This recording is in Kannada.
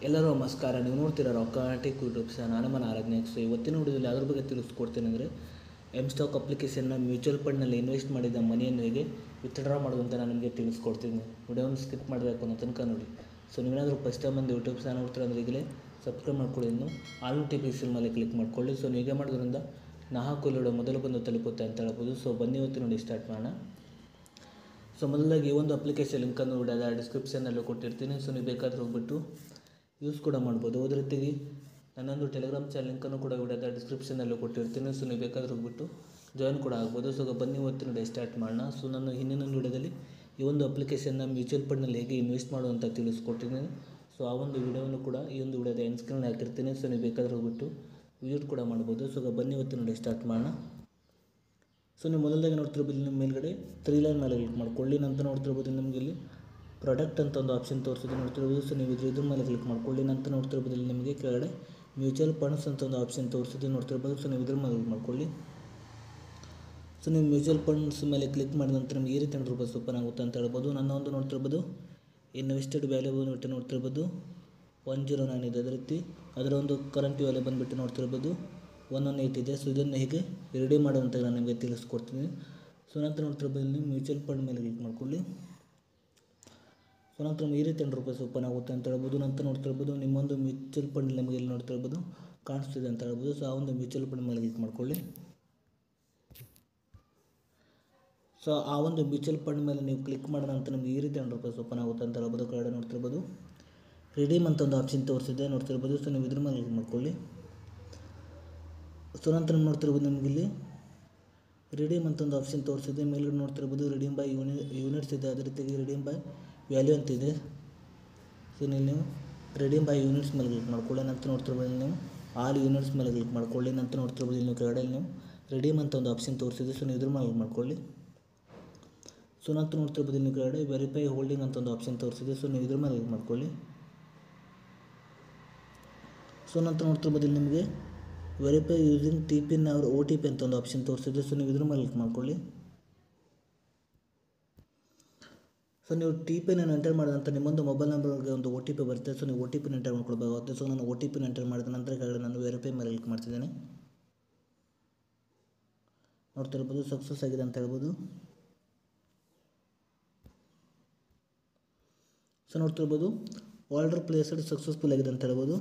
ಎಲ್ಲರೂ ನಮಸ್ಕಾರ. ನೀವು ನೋಡ್ತೀರಾ ರೊಕ್ಕಾಟಿಕ್ ಯೂಟ್ಯೂಬ್ ನಾನು ಮನ ಆರಾಧನೆ. ಸೊ ಇವತ್ತಿನ ವಿಡಿಯೋದಲ್ಲಿ ಅದ್ರ ಬಗ್ಗೆ ತಿಳಿಸ್ಕೊಡ್ತೇನೆ ಅಂದರೆ ಎಮ್ ಸ್ಟಾಕ್ ಅಪ್ಲಿಕೇಶನ್ನ ಮ್ಯೂಚುವಲ್ ಫಂಡ್ನಲ್ಲಿ ಇನ್ವೆಸ್ಟ್ ಮಾಡಿದ ಮನಿಯನ್ನು ಹೇಗೆ ವಿತ್ಡ್ರಾ ಮಾಡೋದು ಅಂತ ನಾನು ನಿಮಗೆ ತಿಳಿಸ್ಕೊಡ್ತೀನಿ. ವಿಡಿಯೋವನ್ನು ಸ್ಕಿಪ್ ಮಾಡಬೇಕು ಅನ್ನೋ ತನಕ ನೋಡಿ. ಸೊ ನೀವೇನಾದರೂ ಫಸ್ಟ್ ಟೈಮ್ ಬಂದು ಯೂಟ್ಯೂಬ್ ಚಾನಲ್ ನೋಡ್ತೀರಾ ಅಂದರೆ ಈಗಲೇ ಸಬ್ಸ್ಕ್ರೈಬ್ ಮಾಡ್ಕೊಳ್ಳಿ, ಇನ್ನು ಆಲ್ ನೋಟಿಫಿಕೇಷನ್ ಮೇಲೆ ಕ್ಲಿಕ್ ಮಾಡ್ಕೊಳ್ಳಿ. ಸೊ ನೀವು ಹೀಗೆ ಮಾಡೋದ್ರಿಂದ ನಾ ಹಾಕೋ ಮೊದಲು ಬಂದು ತಲುಪುತ್ತೆ ಅಂತ ಹೇಳ್ಬೋದು. ಸೊ ಬನ್ನಿ ಇವತ್ತು ನೋಡಿ ಸ್ಟಾರ್ಟ್ ಮಾಡೋಣ. ಸೊ ಮೊದಲಾಗಿ ಈ ಒಂದು ಅಪ್ಲಿಕೇಶನ್ ಲಿಂಕನ್ನು ವಿಡಿಯೋದ ಡಿಸ್ಕ್ರಿಪ್ಷನ್ನಲ್ಲೂ ಕೊಟ್ಟಿರ್ತೀನಿ. ಸೊ ನೀವು ಬೇಕಾದ್ರೆ ಹೋಗ್ಬಿಟ್ಟು ಯೂಸ್ ಕೂಡ ಮಾಡ್ಬೋದು. ಅದೇ ರೀತಿಯಾಗಿ ನನ್ನೊಂದು ಟೆಲಿಗ್ರಾಮ್ ಚಾನಲ್ ಲಿಂಕನ್ನು ಕೂಡ ವಿಡಿಯೋದ ಡಿಸ್ಕ್ರಿಪ್ಷನಲ್ಲೂ ಕೊಟ್ಟಿರ್ತೀನಿ. ಸೊ ನೀವು ಬೇಕಾದ್ರೆ ಹೋಗ್ಬಿಟ್ಟು ಜಾಯಿನ್ ಕೂಡ ಆಗ್ಬೋದು. ಸೊ ಬನ್ನಿ ಇವತ್ತು ನೋಡಿ ಸ್ಟಾರ್ಟ್ ಮಾಡೋಣ. ಸೊ ನಾನು ಹಿಂದಿನ ವಿಡಿಯೋದಲ್ಲಿ ಈ ಒಂದು ಅಪ್ಲಿಕೇಶನ್ನ ಮ್ಯೂಚುವಲ್ ಫಂಡ್ನಲ್ಲಿ ಹೇಗೆ ಇನ್ವೆಸ್ಟ್ ಮಾಡೋದು ಅಂತ ತಿಳಿಸ್ಕೊಟ್ಟಿದ್ದೀನಿ. ಸೊ ಆ ಒಂದು ವಿಡಿಯೋವನ್ನು ಕೂಡ ಈ ಒಂದು ವಿಡಿಯೋದ ಎಂಡ್ ಸ್ಕ್ರೀನ್ ಹಾಕಿರ್ತೀನಿ. ಸೊ ನೀವು ಬೇಕಾದ್ರೆ ಹೋಗ್ಬಿಟ್ಟು ವಿಸಿಟ್ ಕೂಡ ಮಾಡ್ಬೋದು. ಸೊ ಬನ್ನಿ ಇವತ್ತು ನೋಡಿ ಸ್ಟಾರ್ಟ್ ಮಾಡೋಣ. ಸೊ ನೀವು ಮೊದಲಾಗಿ ನೋಡ್ತಿರ್ಬೋದು ನಿಮ್ಮ ಮೇಲ್ಗಡೆ 3 ಲೈನ್ ಮೇಲೆ ಕ್ಲಿಕ್ ಮಾಡ್ಕೊಳ್ಳಿ. ನಂತರ ನೋಡ್ತಿರ್ಬೋದು ನಿಮಗೆ ಇಲ್ಲಿ ಪ್ರಾಡಕ್ಟ್ ಅಂತ ಒಂದು ಆಪ್ಷನ್ ತೋರಿಸಿದೆ ನೋಡ್ತಿರ್ಬೋದು. ಸೊ ನೀವು ಇದ್ರ ಮೇಲೆ ಕ್ಲಿಕ್ ಮಾಡ್ಕೊಳ್ಳಿ. ನಂತರ ನೋಡ್ತಿರ್ಬೋದು ಇಲ್ಲಿ ನಿಮಗೆ ಕೆಳಗಡೆ ಮ್ಯೂಚುವಲ್ ಫಂಡ್ಸ್ ಅಂತ ಒಂದು ಆಪ್ಷನ್ ತೋರಿಸಿದೆ ನೋಡ್ತಿರ್ಬೋದು. ಸೊ ನೀವು ಇದ್ರ ಮೇಲೆ ಕ್ಲಿಕ್ ಮಾಡ್ಕೊಳ್ಳಿ. ಸೊ ನೀವು ಮ್ಯೂಚುವಲ್ ಫಂಡ್ಸ್ ಮೇಲೆ ಕ್ಲಿಕ್ ಮಾಡಿದ ನಂತರ ನಿಮಗೆ ಈ ರೀತಿ ರೂಪಾಯಿ ಓಪನ್ ಆಗುತ್ತೆ ಅಂತ ಹೇಳ್ಬೋದು. ನನ್ನ ಒಂದು ನೋಡ್ತಿರ್ಬೋದು ಇನ್ವೆಸ್ಟೆಡ್ ವ್ಯಾಲ್ಯೂ ಬಂದುಬಿಟ್ಟು ನೋಡ್ತಿರ್ಬೋದು 109 ಇದೆ. ಅದೇ ರೀತಿ ಅದರ ಒಂದು ಕರೆಂಟ್ ವ್ಯಾಲ್ಯೂ ಬಂದುಬಿಟ್ಟು ನೋಡ್ತಿರ್ಬೋದು 118 ಇದೆ. ಸೊ ಇದನ್ನು ಹೇಗೆ ರೆಡಿ ಮಾಡೋದಂತ ನಾನು ನಿಮಗೆ ತಿಳಿಸ್ಕೊಡ್ತೀನಿ. ಸೊ ನಂತರ ನೋಡ್ತಿರ್ಬೋದು ಇಲ್ಲಿ ಮ್ಯೂಚುವಲ್ ಫಂಡ್ ಮೇಲೆ ಕ್ಲಿಕ್ ಮಾಡ್ಕೊಳ್ಳಿ. ಸೊ ನಂತರ ಈ ರೀತಿ ರೂಪಾಯಿ ಓಪನ್ ಆಗುತ್ತೆ ಅಂತ ಹೇಳ್ಬೋದು. ನಂತರ ನೋಡ್ತಿರ್ಬೋದು ನಿಮ್ಮೊಂದು ಮ್ಯೂಚುವಲ್ ಫಂಡ್ ನಿಮಗೆ ಇಲ್ಲಿ ನೋಡ್ತಿರ್ಬೋದು ಕಾಣಿಸ್ತಿದೆ ಅಂತ ಹೇಳ್ಬೋದು. ಸೊ ಆ ಒಂದು ಮ್ಯೂಚುವಲ್ ಫಂಡ್ ಮೇಲೆ ಕ್ಲಿಕ್ ಮಾಡ್ಕೊಳ್ಳಿ. ಸೊ ಆ ಒಂದು ಮ್ಯೂಚುವಲ್ ಫಂಡ್ ಮೇಲೆ ನೀವು ಕ್ಲಿಕ್ ಮಾಡಿದ ನಂತರ ನಿಮಗೆ ಈ ರೀತಿ ರೂಪಾಯಿ ಓಪನ್ ಆಗುತ್ತೆ ಅಂತ ಹೇಳ್ಬೋದು. ಕೆಳಗಡೆ ನೋಡ್ತಿರ್ಬೋದು ರಿಡೀಮ್ ಅಂತ ಒಂದು ಆಪ್ಷನ್ ತೋರಿಸಿದೆ ನೋಡ್ತಿರ್ಬೋದು. ಸೊ ನೀವು ಇದ್ರ ಮೇಲೆ ಕ್ಲಿಕ್ ಮಾಡ್ಕೊಳ್ಳಿ. ಸೊ ನಂತರ ನೋಡ್ತಿರ್ಬೋದು ನಿಮಗೆ ಇಲ್ಲಿ ರಿಡೀಮ್ ಅಂತ ಒಂದು ಆಪ್ಷನ್ ತೋರಿಸಿದೆ. ಮೇಲ್ಗಡೆ ನೋಡ್ತಿರ್ಬೋದು ರಿಡೀಮ್ ಬೈ ಯೂನಿಟ್ಸ್ ಇದೆ. ಅದೇ ರೀತಿಯಾಗಿ ರಿಡೀಮ್ ಬೈ ವ್ಯಾಲ್ಯೂ ಅಂತಿದೆ. ಸೊ ನೀವು ರಿಡೀಮ್ ಬೈ ಯೂನಿಟ್ಸ್ ಮೇಲೆ ಕ್ಲಿಕ್ ಮಾಡ್ಕೊಳ್ಳಿ. ನಂತರ ನೋಡ್ತಿರ್ಬೋದು ನೀವು ಆಲ್ ಯೂನಿಟ್ಸ್ ಮೇಲೆ ಕ್ಲಿಕ್ ಮಾಡ್ಕೊಳ್ಳಿ. ನಂತರ ನೋಡ್ತಿರ್ಬೋದು ಇಲ್ಲಿ ಕೆಳಗಡೆ ನೀವು ರಿಡೀಮ್ ಅಂತ ಒಂದು ಆಪ್ಷನ್ ತೋರಿಸಿದೆ. ಸೊ ನೀವು ಇದ್ರ ಮೇಲೆ ಕ್ಲಿಕ್ ಮಾಡ್ಕೊಳ್ಳಿ. ಸೊ ನಂತರ ನೋಡ್ತಿರ್ಬೋದು ಇಲ್ಲಿ ಕೆಳಗಡೆ ವೆರಿಫೈ ಹೋಲ್ಡಿಂಗ್ ಅಂತ ಒಂದು ಆಪ್ಷನ್ ತೋರಿಸಿದೆ. ಸೊ ನೀವು ಇದ್ರ ಮೇಲೆ ಕ್ಲಿಕ್ ಮಾಡ್ಕೊಳ್ಳಿ. ಸೊ ನಂತರ ನೋಡ್ತಿರ್ಬೋದು ಇಲ್ಲಿ ನಿಮಗೆ ವೆರಿಫೈ ಯೂಸಿಂಗ್ TPIN ಅವ್ರ OTP ಅಂತ ಒಂದು ಆಪ್ಷನ್ ತೋರಿಸಿದೆ. ಸೊ ನೀವು ಇದ್ರ ಮೇಲೆ ಕ್ಲಿಕ್ ಮಾಡ್ಕೊಳ್ಳಿ. ಸೊ ನೀವು TPIN ಎಂಟರ್ ಮಾಡಿದ ನಂತರ ನಿಮ್ಮೊಂದು ಮೊಬೈಲ್ ನಂಬರ್ಗೆ ಒಂದು OTP ಬರುತ್ತೆ. ಸೊ ನೀವು OTP ಎಂಟರ್ ಮಾಡ್ಕೊಳ್ಬೇಕಾಗುತ್ತೆ. ಸೊ ನಾನು OTP ಎಂಟರ್ ಮಾಡಿದ ನಂತರ ಕೆಳಗಡೆ ನಾನು ವೆರಿಫೈ ಮೇಲೆ ಕ್ಲಿಕ್ ಮಾಡ್ತಿದ್ದೇನೆ. ನೋಡ್ತಿರ್ಬೋದು ಸಕ್ಸಸ್ ಆಗಿದೆ ಅಂತ ಹೇಳ್ಬೋದು. ಸೊ ನೋಡ್ತಿರ್ಬೋದು ಆರ್ಡರ್ ಪ್ಲೇಸ್ಡ್ ಸಕ್ಸಸ್ಫುಲ್ ಆಗಿದೆ ಅಂತ ಹೇಳ್ಬೋದು.